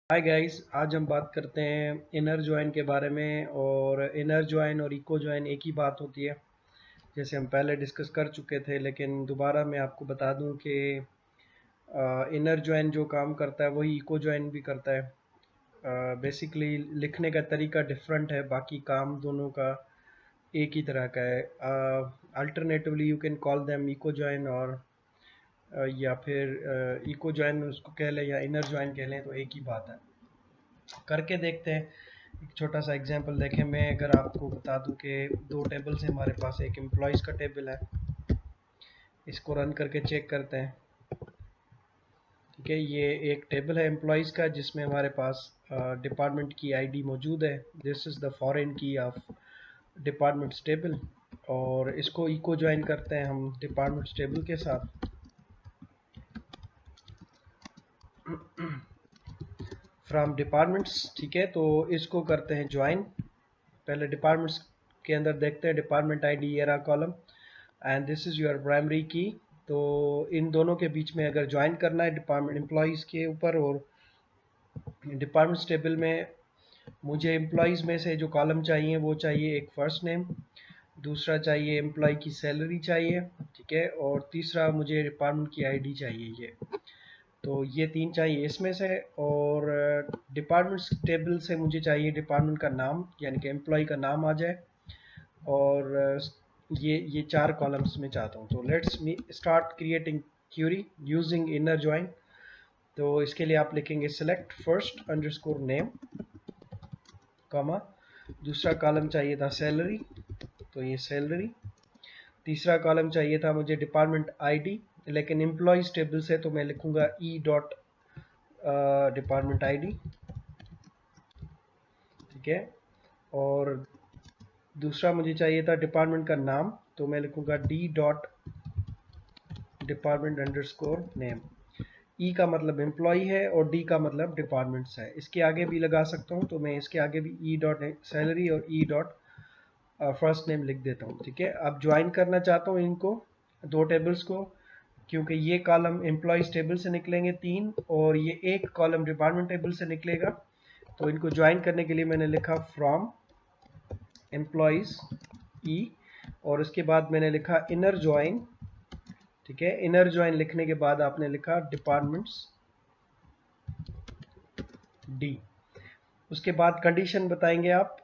Hi guys, आज हम बात करते हैं इनर जॉइन के बारे में। और इनर जॉइन और इको जॉइन एक ही बात होती है, जैसे हम पहले डिस्कस कर चुके थे। लेकिन दोबारा मैं आपको बता दूं कि इनर जॉइन जो काम करता है वही इको जॉइन भी करता है। बेसिकली लिखने का तरीका डिफरेंट है, बाकी काम दोनों का एक ही तरह का है। Alternatively you can call them equi join, और या फिर इको जॉइन उसको कह लें या इनर जॉइन कह लें, तो एक ही बात है। करके देखते हैं। एक छोटा सा एग्जांपल देखें। मैं अगर आपको बता दूं कि दो टेबल्स हैं हमारे पास, एक एम्प्लॉयज़ का टेबल है, इसको रन करके चेक करते हैं। ठीक है, ये एक टेबल है एम्प्लॉयज़ का जिसमें हमारे पास डिपार्टमेंट की आईडी मौजूद है। दिस इज़ द फॉरेन की ऑफ डिपार्टमेंट्स टेबल। और इसको इको ज्वाइन करते हैं हम डिपार्टमेंट्स टेबल के साथ। फ्रॉम डिपार्टमेंट्स, ठीक है, तो इसको करते हैं ज्वाइन। पहले डिपार्टमेंट्स के अंदर देखते हैं डिपार्टमेंट आईडी, ये रहा column, and this is your primary की। तो इन दोनों के बीच में अगर ज्वाइन करना है डिपार्टमेंट एम्प्लॉयज़ के ऊपर और डिपार्टमेंट्स टेबल में, मुझे एम्प्लॉयज़ में से जो कॉलम चाहिए वो चाहिए एक फर्स्ट नेम, दूसरा चाहिए एम्प्लॉय की सैलरी चाहिए, ठीक है, और तीसरा मुझे डिपार्टमेंट की आईडी चाहिए। तो ये तीन चाहिए इसमें से। और डिपार्टमेंट्स टेबल से मुझे चाहिए डिपार्टमेंट का नाम, यानी कि एम्प्लॉय का नाम आ जाए। और ये चार कॉलम्स में चाहता हूँ। तो let's me start creating query using inner join. तो इसके लिए आप लिखेंगे select first underscore name, comma, दूसरा कॉलम चाहिए था सैलरी, तो ये सैलरी। तीसरा कॉलम चाहिए था मुझे डिपार्टमेंट आईडी, लेकिन एम्प्लॉयज़ टेबल से तो मैं लिखूंगा ई डॉट डिपार्टमेंट आईडी, ठीक है। और दूसरा मुझे चाहिए था डिपार्टमेंट का नाम, तो मैं लिखूंगा D dot department underscore name. E का मतलब एम्प्लॉय है और डी का मतलब डिपार्टमेंट्स है। इसके आगे भी लगा सकता हूँ, तो मैं इसके आगे भी ई डॉट सैलरी और ई डॉट फर्स्ट नेम लिख देता हूँ, ठीक है। अब ज्वाइन करना चाहता हूँ इनको, दो टेबल्स को, क्योंकि ये कॉलम एम्प्लॉयज़ टेबल से निकलेंगे तीन, और ये एक कॉलम डिपार्टमेंट टेबल से निकलेगा। तो इनको ज्वाइन करने के लिए मैंने लिखा फ्रॉम एम्प्लॉयज़ ई, और उसके बाद मैंने लिखा इनर ज्वाइन, ठीक है। इनर ज्वाइन लिखने के बाद आपने लिखा डिपार्टमेंट्स डी। उसके बाद कंडीशन बताएंगे आप,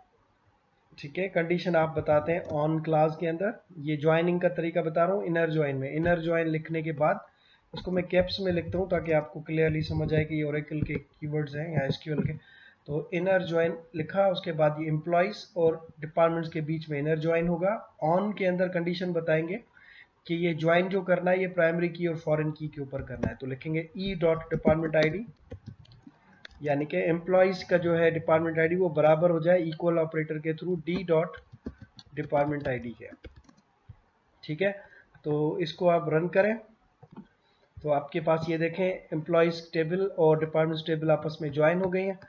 ठीक है। कंडीशन आप बताते हैं ऑन क्लास के अंदर। ये ज्वाइनिंग का तरीका बता रहा हूँ इनर ज्वाइन में। इनर ज्वाइन लिखने के बाद इसको मैं कैप्स में लिखता हूँ ताकि आपको क्लियरली समझ आए कि ये ओरेकल के कीवर्ड्स हैं या एसक्यूएल के। तो इनर ज्वाइन लिखा, उसके बाद ये एम्प्लॉयज़ और डिपार्टमेंट्स के बीच में इनर ज्वाइन होगा। ऑन के अंदर कंडीशन बताएंगे कि ये ज्वाइन जो करना है ये प्राइमरी की और फॉरेन की के ऊपर करना है। तो लिखेंगे ई डॉट डिपार्टमेंट आईडी, यानी कि एम्प्लॉयज़ का जो है डिपार्टमेंट आईडी वो बराबर हो जाए इक्वल ऑपरेटर के through D dot department ID के, ठीक है। तो इसको आप रन करें, तो आपके पास ये देखें एम्प्लॉयज़ टेबल और डिपार्टमेंट्स टेबल आपस में ज्वाइन हो गई हैं।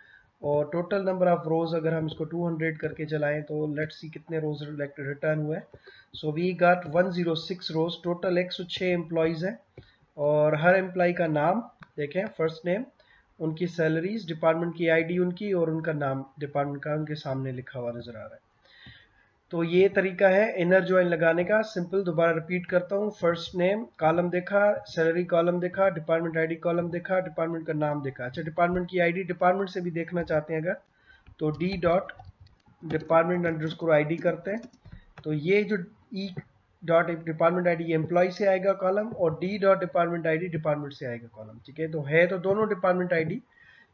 और टोटल नंबर ऑफ रोज़ अगर हम इसको 200 करके चलाएं तो लेट्स सी कितने रोज़ रिटर्न हुए। So we got 106 rows, total 106 employees हैं। और हर एम्प्लॉय का नाम देखें, फर्स्ट नेम, उनकी सैलरीज, डिपार्टमेंट की आईडी उनकी, और उनका नाम डिपार्टमेंट का उनके सामने लिखा हुआ नज़र आ रहा है। तो ये तरीका है इनर ज्वाइन लगाने का। सिंपल, दोबारा रिपीट करता हूँ। फर्स्ट नेम कॉलम देखा, सैलरी कॉलम देखा, डिपार्टमेंट आईडी कॉलम देखा, डिपार्टमेंट का नाम देखा। अच्छा, डिपार्टमेंट की आईडी डिपार्टमेंट से भी देखना चाहते हैं अगर, तो D dot department underscore ID करते हैं। तो ये जो E dot department ID employee से आएगा कॉलम, और D dot department ID department से आएगा कॉलम, ठीक है। तो है तो दोनों डिपार्टमेंट आईडी,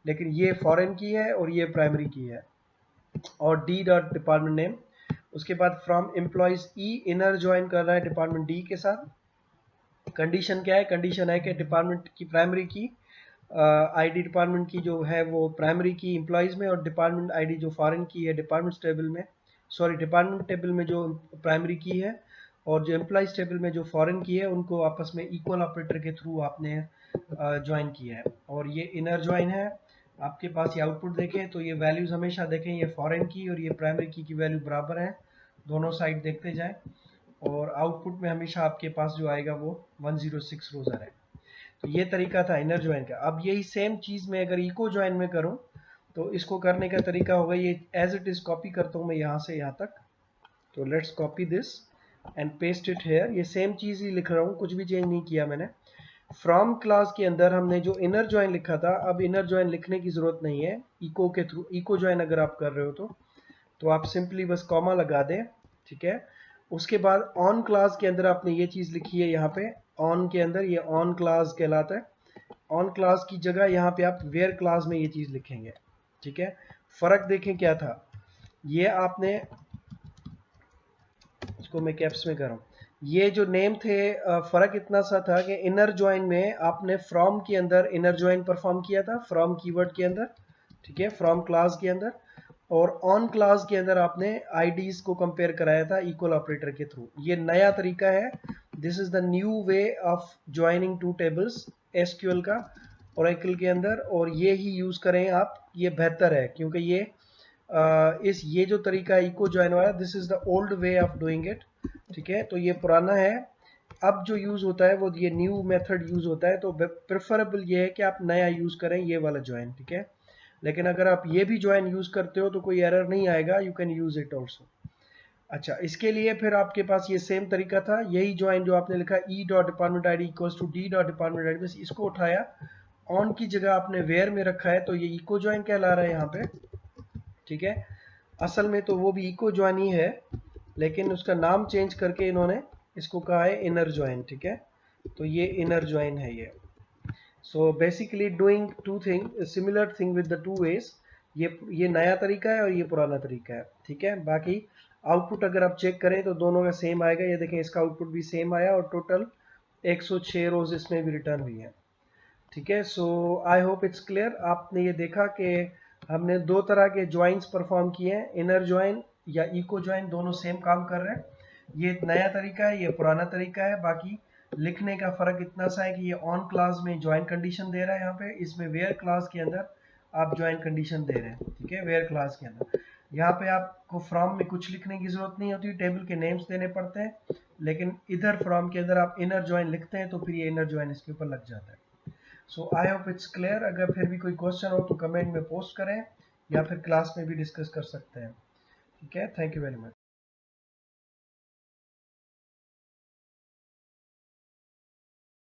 लेकिन ये फॉरेन की है और ये प्राइमरी की है। और डी डॉट डिपार्टमेंट नेम। उसके बाद from employees E, inner join कर रहा है डिपार्टमेंट डी के साथ। कंडीशन क्या है? कंडीशन है कि डिपार्टमेंट की प्राइमरी की आईडी डिपार्टमेंट की जो है वो प्राइमरी की एम्प्लॉयज़ में, और डिपार्टमेंट आईडी जो फॉरेन की है डिपार्टमेंट टेबल में, सॉरी डिपार्टमेंट टेबल में जो प्राइमरी की है, और जो एम्प्लॉयज़ टेबल में जो फॉरेन की है, उनको आपस में इक्वल ऑपरेटर के थ्रू आपने ज्वाइन किया है। और ये इनर ज्वाइन है। आपके पास ये आउटपुट देखें तो ये वैल्यूज़ हमेशा देखें, ये फॉरेन की और ये प्राइमरी की वैल्यू बराबर है, दोनों साइड देखते जाएं। और आउटपुट में हमेशा आपके पास जो आएगा वो 106 रोज़र है। तो ये तरीका था इनर ज्वाइन का। अब यही सेम चीज़ मैं अगर इको ज्वाइन में करूं, तो इसको करने का तरीका होगा, ये एज इट इज कॉपी करता हूँ मैं यहाँ से यहाँ तक। तो let's copy this and paste it here. ये सेम चीज़ ही लिख रहा हूँ, कुछ भी चेंज नहीं किया मैंने। फ्रॉम क्लास के अंदर हमने जो इनर ज्वाइन लिखा था, अब इनर ज्वाइन लिखने की जरूरत नहीं है इको के थ्रू। इको ज्वाइन अगर आप कर रहे हो तो आप सिंपली बस कॉमा लगा दें, ठीक है। उसके बाद ऑन क्लास के अंदर आपने ये चीज़ लिखी है यहाँ पे, ऑन के अंदर ये ऑन क्लास कहलाता है। ऑन क्लास की जगह यहाँ पे आप वेयर क्लास में ये चीज़ लिखेंगे, ठीक है। फर्क देखें क्या था, ये आपने, इसको मैं कैप्स में कर रहा हूँ, ये जो नेम थे, फर्क इतना सा था कि इनर ज्वाइन में आपने फ्रॉम के अंदर इनर ज्वाइन परफॉर्म किया था, फ्रॉम कीवर्ड के अंदर, ठीक है, फ्रॉम क्लास के अंदर। और ऑन क्लास के अंदर आपने आईडीज को कंपेयर कराया था इक्वल ऑपरेटर के थ्रू। ये नया तरीका है, this is the new way of joining two tables SQL का ओरेकल के अंदर, और ये ही यूज करें आप, ये बेहतर है क्योंकि ये जो तरीका है इको ज्वाइन वाला, this is the old way of doing it, ठीक है। तो ये पुराना है, अब जो यूज होता है वो ये न्यू मेथड यूज होता है। तो प्रेफरेबल ये है कि आप नया यूज करें, ये वाला ज्वाइन, ठीक है। लेकिन अगर आप ये भी ज्वाइन यूज करते हो तो कोई एरर नहीं आएगा, you can use it also. अच्छा, इसके लिए फिर आपके पास ये सेम तरीका था, यही ज्वाइन जो आपने लिखा E dot department I D equals to D dot department I D, बस इसको उठाया, ऑन की जगह आपने वेयर में रखा है, तो ये इको ज्वाइन कहला रहा है यहाँ पे, ठीक है। असल में तो वो भी इको ज्वाइन ही है, लेकिन उसका नाम चेंज करके इन्होंने इसको कहा है इनर ज्वाइन, ठीक है। तो ये इनर ज्वाइन है ये। So basically doing two thing similar thing with the two ways. ये नया तरीका है और ये पुराना तरीका है, ठीक है। बाकी आउटपुट अगर आप चेक करें तो दोनों का सेम आएगा, ये देखें इसका आउटपुट भी सेम आया और टोटल 106 रोज इसमें भी रिटर्न हुई है, ठीक है। सो आई होप इट्स क्लियर। आपने ये देखा कि हमने दो तरह के ज्वाइंस परफॉर्म किए हैं, इनर ज्वाइन या इको ज्वाइन, दोनों सेम काम कर रहे हैं। ये नया तरीका है, ये पुराना तरीका है। बाकी लिखने का फर्क इतना सा है कि ये ऑन क्लास में ज्वाइन कंडीशन दे रहा है यहाँ पे, इसमें वेयर क्लास के अंदर आप ज्वाइन कंडीशन दे रहे हैं, ठीक है, वेयर क्लास के अंदर। यहाँ पे आपको फ्रॉम में कुछ लिखने की जरूरत नहीं होती, टेबल के नेम्स देने पड़ते हैं। लेकिन इधर फ्रॉम के अंदर आप इनर ज्वाइन लिखते हैं तो फिर ये इनर ज्वाइन इसके ऊपर लग जाता है। सो आई होप इट्स क्लियर। अगर फिर भी कोई क्वेश्चन हो तो कमेंट में पोस्ट करें या फिर क्लास में भी डिस्कस कर सकते हैं, ठीक है। Thank you very much.